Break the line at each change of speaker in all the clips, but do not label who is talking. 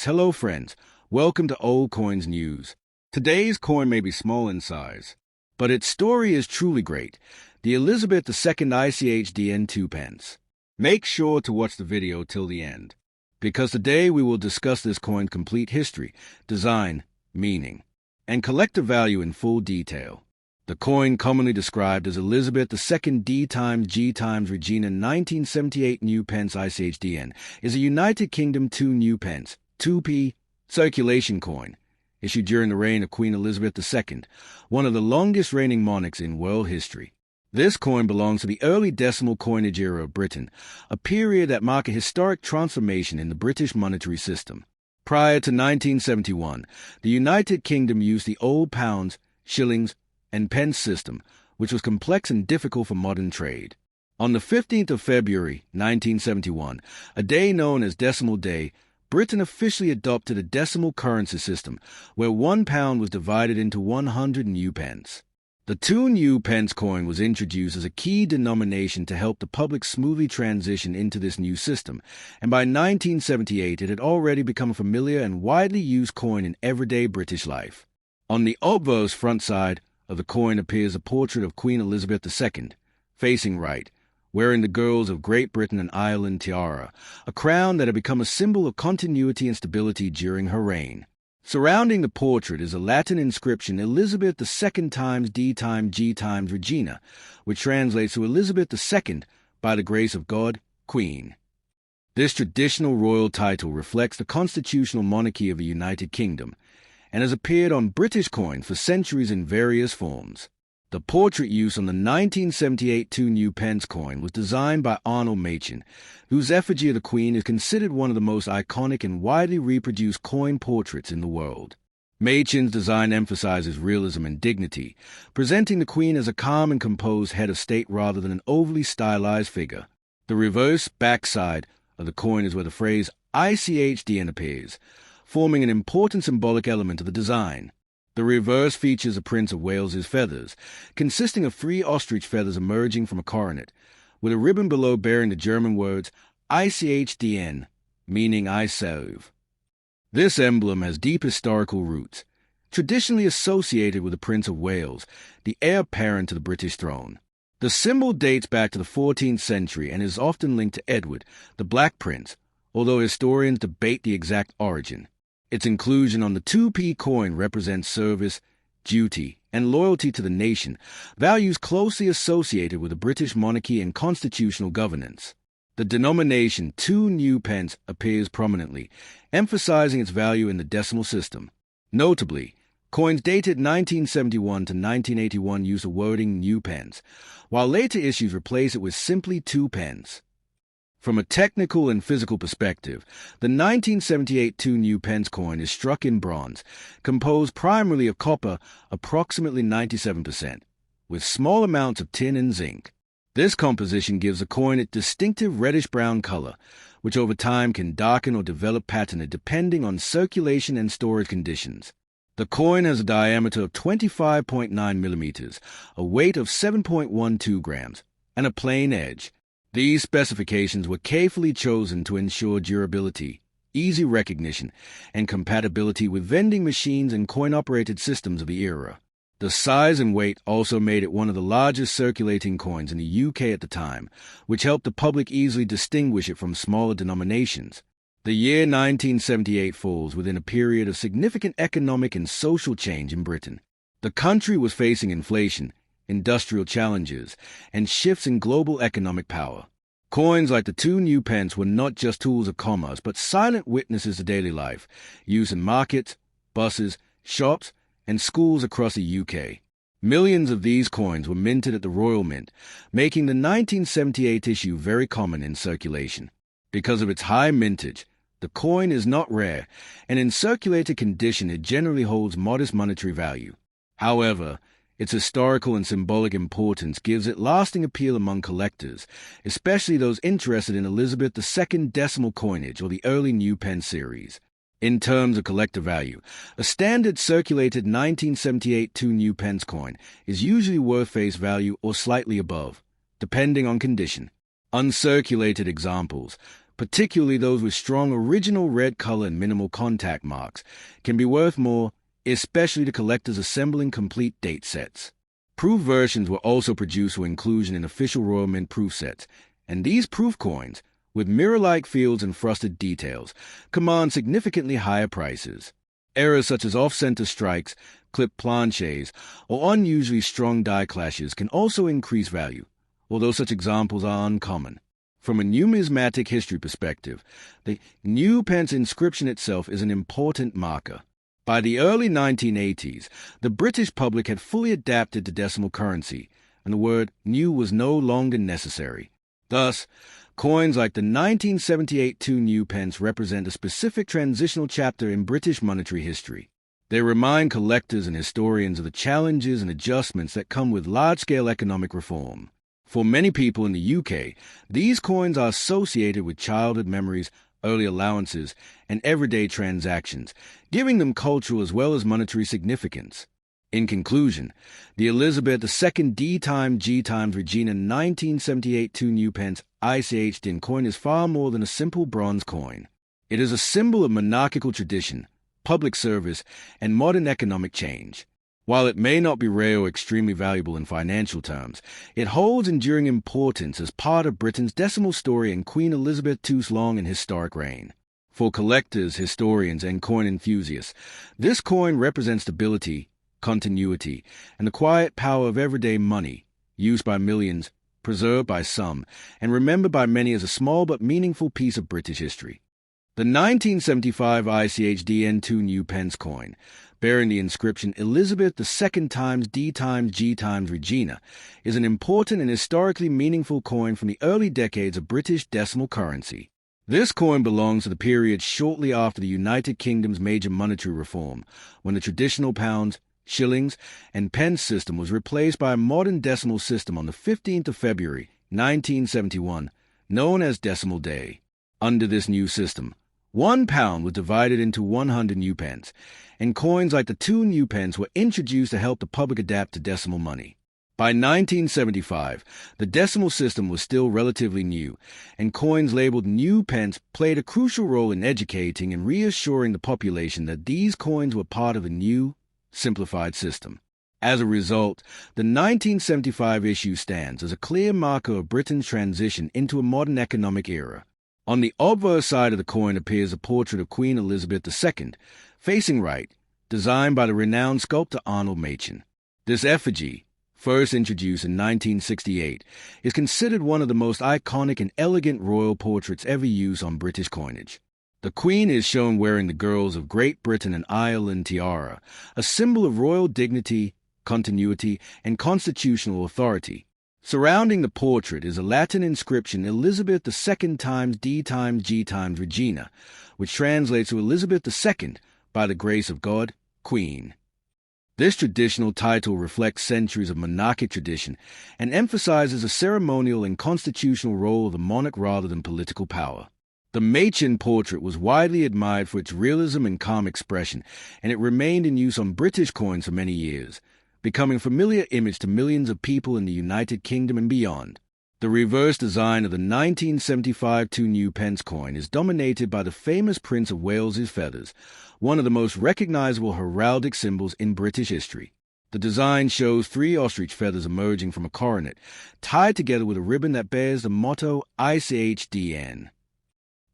Hello friends, welcome to Old Coins News. Today's coin may be small in size, but its story is truly great. The Elizabeth II Dien 2 pence. Make sure to watch the video till the end, because today we will discuss this coin's complete history, design, meaning, and collector value in full detail. The coin, commonly described as Elizabeth II D times G times Regina 1978 new pence Dien, is a United Kingdom 2 new pence 2p circulation coin, issued during the reign of Queen Elizabeth II, one of the longest reigning monarchs in world history. This coin belongs to the early decimal coinage era of Britain, a period that marked a historic transformation in the British monetary system. Prior to 1971, the United Kingdom used the old pounds, shillings, and pence system, which was complex and difficult for modern trade. On the 15th of February, 1971, a day known as Decimal Day, Britain officially adopted a decimal currency system where 1 pound was divided into 100 new pence. The 2 new pence coin was introduced as a key denomination to help the public smoothly transition into this new system, and by 1978 it had already become a familiar and widely used coin in everyday British life. On the obverse front side of the coin appears a portrait of Queen Elizabeth II, facing right, wearing the girls of Great Britain and Ireland tiara, a crown that had become a symbol of continuity and stability during her reign. Surrounding the portrait is a Latin inscription Elizabeth II times D times G times Regina, which translates to Elizabeth II, by the grace of God, Queen. This traditional royal title reflects the constitutional monarchy of the United Kingdom, and has appeared on British coins for centuries in various forms. The portrait used on the 1978 2 new pence coin was designed by Arnold Machen, whose effigy of the Queen is considered one of the most iconic and widely reproduced coin portraits in the world. Machen's design emphasizes realism and dignity, presenting the Queen as a calm and composed head of state rather than an overly stylized figure. The reverse backside of the coin is where the phrase ICHDN appears, forming an important symbolic element of the design. The reverse features a Prince of Wales's feathers, consisting of 3 ostrich feathers emerging from a coronet, with a ribbon below bearing the German words ICHDN, meaning I serve. This emblem has deep historical roots, traditionally associated with the Prince of Wales, the heir apparent to the British throne. The symbol dates back to the 14th century and is often linked to Edward, the Black Prince, although historians debate the exact origin. Its inclusion on the 2p coin represents service, duty, and loyalty to the nation, values closely associated with the British monarchy and constitutional governance. The denomination 2 new pence appears prominently, emphasizing its value in the decimal system. Notably, coins dated 1971 to 1981 use the wording new pence, while later issues replace it with simply 2 pence. From a technical and physical perspective, the 1978 2 new pence coin is struck in bronze, composed primarily of copper, approximately 97%, with small amounts of tin and zinc. This composition gives the coin its distinctive reddish-brown color, which over time can darken or develop patina depending on circulation and storage conditions. The coin has a diameter of 25.9 millimeters, a weight of 7.12 grams, and a plain edge. These specifications were carefully chosen to ensure durability, easy recognition, and compatibility with vending machines and coin-operated systems of the era. The size and weight also made it one of the largest circulating coins in the UK at the time, which helped the public easily distinguish it from smaller denominations. The year 1978 falls within a period of significant economic and social change in Britain. The country was facing inflation, industrial challenges, and shifts in global economic power. Coins like the 2 new pence were not just tools of commerce, but silent witnesses to daily life, used in markets, buses, shops, and schools across the UK. Millions of these coins were minted at the Royal Mint, making the 1978 issue very common in circulation. Because of its high mintage, the coin is not rare, and in circulated condition it generally holds modest monetary value. However, its historical and symbolic importance gives it lasting appeal among collectors, especially those interested in Elizabeth II decimal coinage or the early new pence series. In terms of collector value, a standard circulated 1978 2 new pence coin is usually worth face value or slightly above, depending on condition. Uncirculated examples, particularly those with strong original red color and minimal contact marks, can be worth more, especially to collectors assembling complete date sets. Proof versions were also produced for inclusion in official Royal Mint proof sets, and these proof coins, with mirror-like fields and frosted details, command significantly higher prices. Errors such as off-center strikes, clipped planches, or unusually strong die clashes can also increase value, although such examples are uncommon. From a numismatic history perspective, the new pence inscription itself is an important marker. By the early 1980s, the British public had fully adapted to decimal currency, and the word new was no longer necessary. Thus, coins like the 1978 2 new pence represent a specific transitional chapter in British monetary history. They remind collectors and historians of the challenges and adjustments that come with large-scale economic reform. For many people in the UK, these coins are associated with childhood memories, early allowances, and everyday transactions, giving them cultural as well as monetary significance. In conclusion, the Elizabeth II D times G times Regina 1978 2 new pence ICH Dien coin is far more than a simple bronze coin. It is a symbol of monarchical tradition, public service, and modern economic change. While it may not be rare or extremely valuable in financial terms, it holds enduring importance as part of Britain's decimal story and Queen Elizabeth II's long and historic reign. For collectors, historians, and coin enthusiasts, this coin represents stability, continuity, and the quiet power of everyday money, used by millions, preserved by some, and remembered by many as a small but meaningful piece of British history. The 1975 ICH Dien 2 new pence coin, bearing the inscription Elizabeth II times D times G times Regina, is an important and historically meaningful coin from the early decades of British decimal currency. This coin belongs to the period shortly after the United Kingdom's major monetary reform, when the traditional pounds, shillings, and pence system was replaced by a modern decimal system on the 15th of February, 1971, known as Decimal Day. Under this new system, £1 was divided into 100 new pence, and coins like the 2 new pence were introduced to help the public adapt to decimal money. By 1975, the decimal system was still relatively new, and coins labeled new pence played a crucial role in educating and reassuring the population that these coins were part of a new, simplified system. As a result, the 1975 issue stands as a clear marker of Britain's transition into a modern economic era. On the obverse side of the coin appears a portrait of Queen Elizabeth II, facing right, designed by the renowned sculptor Arnold Machen. This effigy, first introduced in 1968, is considered one of the most iconic and elegant royal portraits ever used on British coinage. The Queen is shown wearing the Girls of Great Britain and Ireland tiara, a symbol of royal dignity, continuity, and constitutional authority. Surrounding the portrait is a Latin inscription Elizabeth II times D times G times Regina, which translates to Elizabeth II, by the grace of God, Queen. This traditional title reflects centuries of monarchic tradition and emphasizes the ceremonial and constitutional role of the monarch rather than political power. The Machen portrait was widely admired for its realism and calm expression, and it remained in use on British coins for many years, becoming a familiar image to millions of people in the United Kingdom and beyond. The reverse design of the 1975 2 new pence coin is dominated by the famous Prince of Wales's feathers, one of the most recognizable heraldic symbols in British history. The design shows 3 ostrich feathers emerging from a coronet, tied together with a ribbon that bears the motto ICH Dien.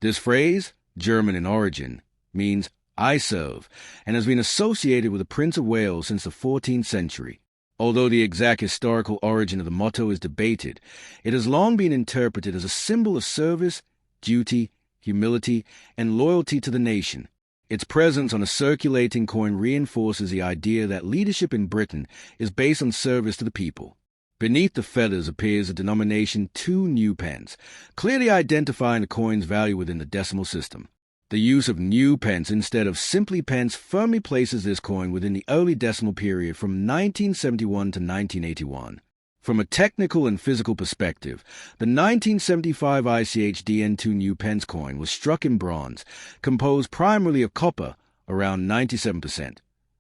This phrase, German in origin, means I serve, and has been associated with the Prince of Wales since the 14th century. Although the exact historical origin of the motto is debated, it has long been interpreted as a symbol of service, duty, humility, and loyalty to the nation. Its presence on a circulating coin reinforces the idea that leadership in Britain is based on service to the people. Beneath the feathers appears the denomination 2 new pence, clearly identifying the coin's value within the decimal system. The use of new pence instead of simply pence firmly places this coin within the early decimal period from 1971 to 1981. From a technical and physical perspective, the 1975 ICH Dien 2 new pence coin was struck in bronze, composed primarily of copper, around 97%,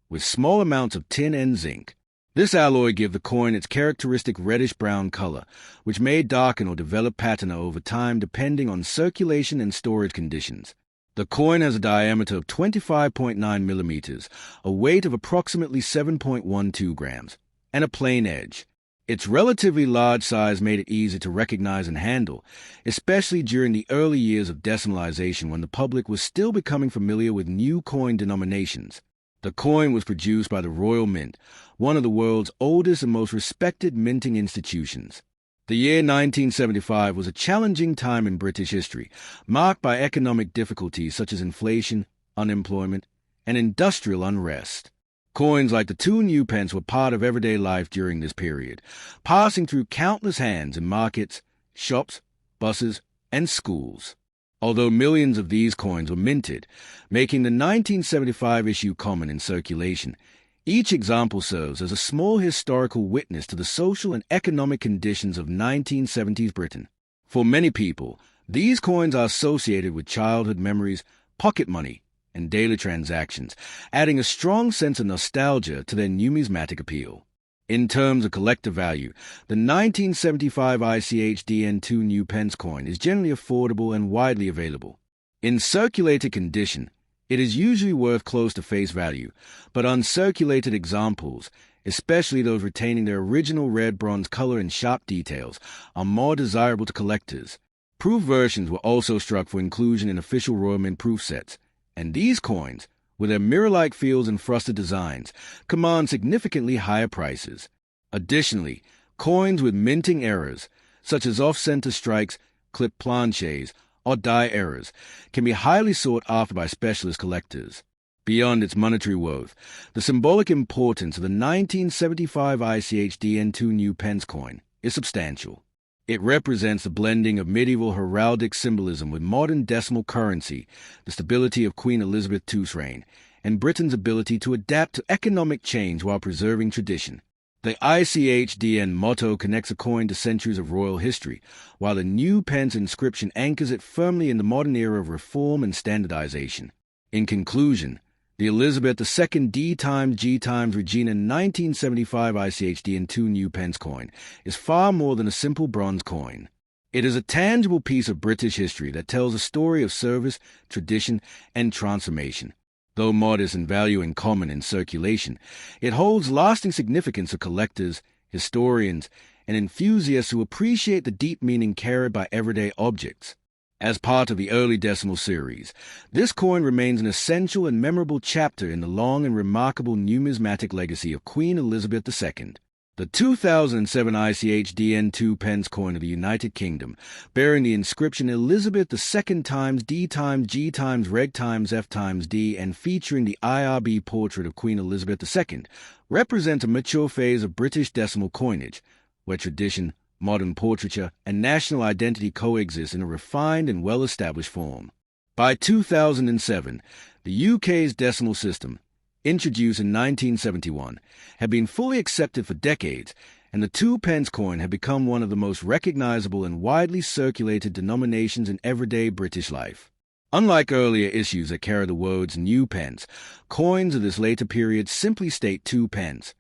with small amounts of tin and zinc. This alloy gives the coin its characteristic reddish-brown color, which may darken or develop patina over time depending on circulation and storage conditions. The coin has a diameter of 25.9 millimeters, a weight of approximately 7.12 grams, and a plain edge. Its relatively large size made it easy to recognize and handle, especially during the early years of decimalization when the public was still becoming familiar with new coin denominations. The coin was produced by the Royal Mint, one of the world's oldest and most respected minting institutions. The year 1975 was a challenging time in British history, marked by economic difficulties such as inflation, unemployment, and industrial unrest. Coins like the 2 new pence were part of everyday life during this period, passing through countless hands in markets, shops, buses, and schools. Although millions of these coins were minted, making the 1975 issue common in circulation, each example serves as a small historical witness to the social and economic conditions of 1970s Britain. For many people, these coins are associated with childhood memories, pocket money, and daily transactions, adding a strong sense of nostalgia to their numismatic appeal. In terms of collector value, the 1975 ICH Dien 2 new pence coin is generally affordable and widely available. In circulated condition, it is usually worth close to face value, but uncirculated examples, especially those retaining their original red bronze color and sharp details, are more desirable to collectors. Proof versions were also struck for inclusion in official Royal Mint proof sets, and these coins, with their mirror-like fields and frosted designs, command significantly higher prices. Additionally, coins with minting errors, such as off-center strikes, clip planches, or die errors, can be highly sought after by specialist collectors. Beyond its monetary worth, the symbolic importance of the 1975 ICH Dien2 new pence coin is substantial. It represents the blending of medieval heraldic symbolism with modern decimal currency, the stability of Queen Elizabeth II's reign, and Britain's ability to adapt to economic change while preserving tradition. The ICH Dien motto connects a coin to centuries of royal history, while the new pence inscription anchors it firmly in the modern era of reform and standardization. In conclusion, the Elizabeth II D times G times Regina 1975 ICH Dien2 new pence coin is far more than a simple bronze coin. It is a tangible piece of British history that tells a story of service, tradition, and transformation. Though modest in value and common in circulation, it holds lasting significance for collectors, historians, and enthusiasts who appreciate the deep meaning carried by everyday objects. As part of the early decimal series, this coin remains an essential and memorable chapter in the long and remarkable numismatic legacy of Queen Elizabeth II. The 2007 ICH Dien2 pence coin of the United Kingdom, bearing the inscription Elizabeth II times D times G times Reg times F times D and featuring the IRB portrait of Queen Elizabeth II, represents a mature phase of British decimal coinage, where tradition, modern portraiture, and national identity coexist in a refined and well-established form. By 2007, the UK's decimal system, introduced in 1971, had been fully accepted for decades, and the 2 pence coin had become one of the most recognizable and widely circulated denominations in everyday British life. Unlike earlier issues that carry the words new pence, coins of this later period simply state 2 pence,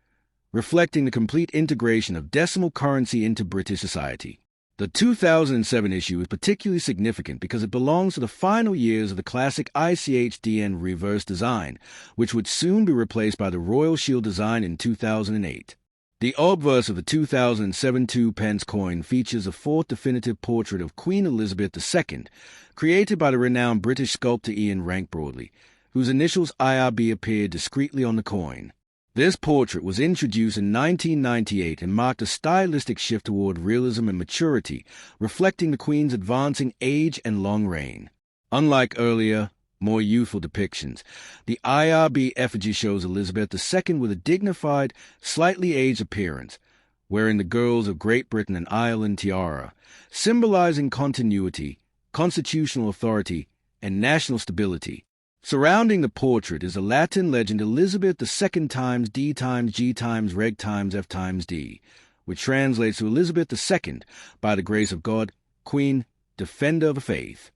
reflecting the complete integration of decimal currency into British society. The 2007 issue is particularly significant because it belongs to the final years of the classic ICH Dien reverse design, which would soon be replaced by the Royal Shield design in 2008. The obverse of the 2007 2 pence coin features a 4th definitive portrait of Queen Elizabeth II, created by the renowned British sculptor Ian Rank Broadley, whose initials IRB appear discreetly on the coin. This portrait was introduced in 1998 and marked a stylistic shift toward realism and maturity, reflecting the Queen's advancing age and long reign. Unlike earlier, more youthful depictions, the IRB effigy shows Elizabeth II with a dignified, slightly aged appearance, wearing the girls of Great Britain and Ireland tiara, symbolizing continuity, constitutional authority, and national stability. Surrounding the portrait is the Latin legend Elizabeth II times D times G times Reg times F times D, which translates to Elizabeth II, by the grace of God, Queen, Defender of the Faith.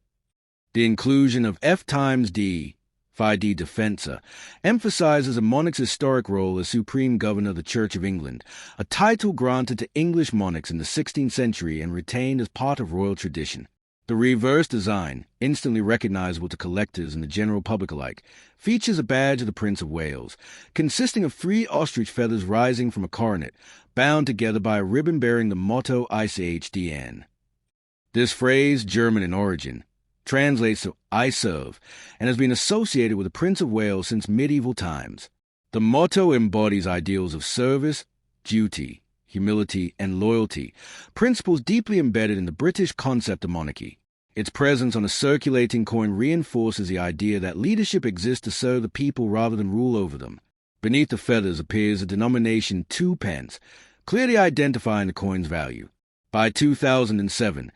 The inclusion of F times D, Fide Defensor, emphasizes a monarch's historic role as supreme governor of the Church of England, a title granted to English monarchs in the 16th century and retained as part of royal tradition. The reverse design, instantly recognizable to collectors and the general public alike, features a badge of the Prince of Wales, consisting of 3 ostrich feathers rising from a coronet, bound together by a ribbon bearing the motto Dien. This phrase, German in origin, translates to I serve, and has been associated with the Prince of Wales since medieval times. The motto embodies ideals of service, duty, humility, and loyalty, principles deeply embedded in the British concept of monarchy. Its presence on a circulating coin reinforces the idea that leadership exists to serve the people rather than rule over them. Beneath the feathers appears the denomination 2 pence, clearly identifying the coin's value. By 2007,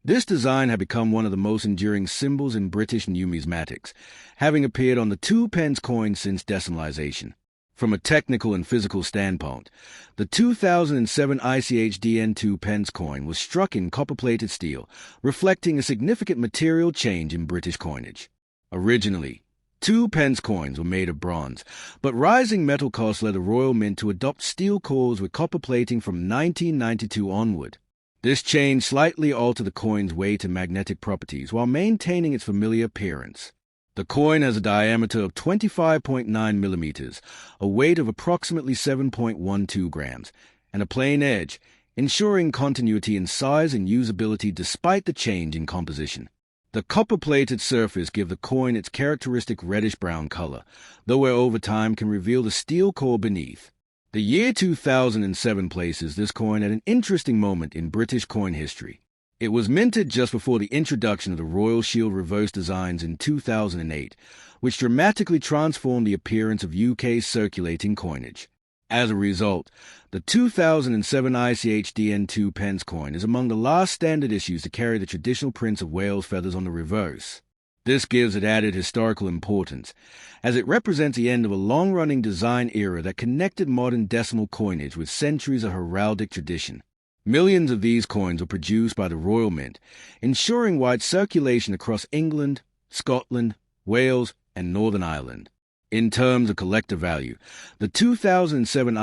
this design had become one of the most enduring symbols in British numismatics, having appeared on the 2 pence coin since decimalization. From a technical and physical standpoint, the 2007 Dien 2 pence coin was struck in copper-plated steel, reflecting a significant material change in British coinage. Originally, 2 pence coins were made of bronze, but rising metal costs led the Royal Mint to adopt steel cores with copper plating from 1992 onward. This change slightly altered the coin's weight and magnetic properties while maintaining its familiar appearance. The coin has a diameter of 25.9 millimeters, a weight of approximately 7.12 grams, and a plain edge, ensuring continuity in size and usability despite the change in composition. The copper-plated surface gives the coin its characteristic reddish-brown color, though where over time can reveal the steel core beneath. The year 2007 places this coin at an interesting moment in British coin history. It was minted just before the introduction of the Royal Shield reverse designs in 2008, which dramatically transformed the appearance of UK's circulating coinage. As a result, the 2007 Dien 2 pence coin is among the last standard issues to carry the traditional Prince of Wales feathers on the reverse. This gives it added historical importance, as it represents the end of a long-running design era that connected modern decimal coinage with centuries of heraldic tradition. Millions of these coins were produced by the Royal Mint, ensuring wide circulation across England, Scotland, Wales, and Northern Ireland. In terms of collector value, the 2007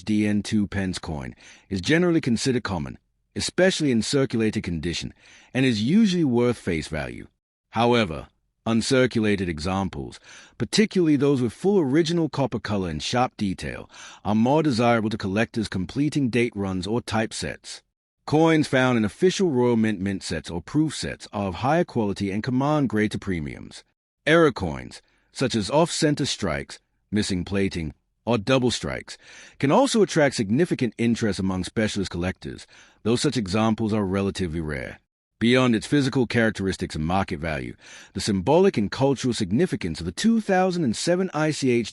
Dien 2 pence coin is generally considered common, especially in circulated condition, and is usually worth face value. However, uncirculated examples, particularly those with full original copper color and sharp detail, are more desirable to collectors completing date runs or typesets. Coins found in official Royal Mint sets or proof sets are of higher quality and command greater premiums. Error coins, such as off-center strikes, missing plating, or double strikes, can also attract significant interest among specialist collectors, though such examples are relatively rare. Beyond its physical characteristics and market value, the symbolic and cultural significance of the 2007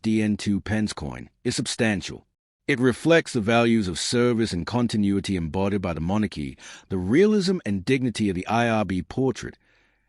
Dien 2 pence coin is substantial. It reflects the values of service and continuity embodied by the monarchy, the realism and dignity of the IRB portrait,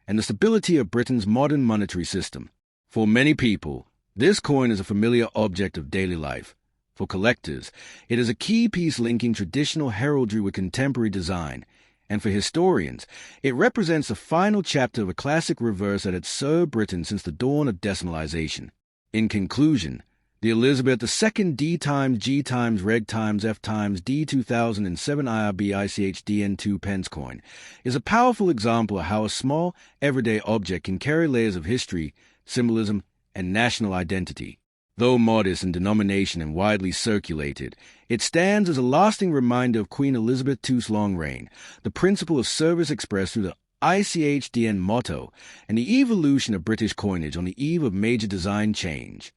and the stability of Britain's modern monetary system. For many people, this coin is a familiar object of daily life. For collectors, it is a key piece linking traditional heraldry with contemporary design, and for historians, it represents the final chapter of a classic reverse that had served Britain since the dawn of decimalization. In conclusion, the Elizabeth II D times G times Reg times F times D 2007 IRB Dien 2 pence coin is a powerful example of how a small, everyday object can carry layers of history, symbolism, and national identity. Though modest in denomination and widely circulated, it stands as a lasting reminder of Queen Elizabeth II's long reign, the principle of service expressed through the Dien motto, and the evolution of British coinage on the eve of major design change.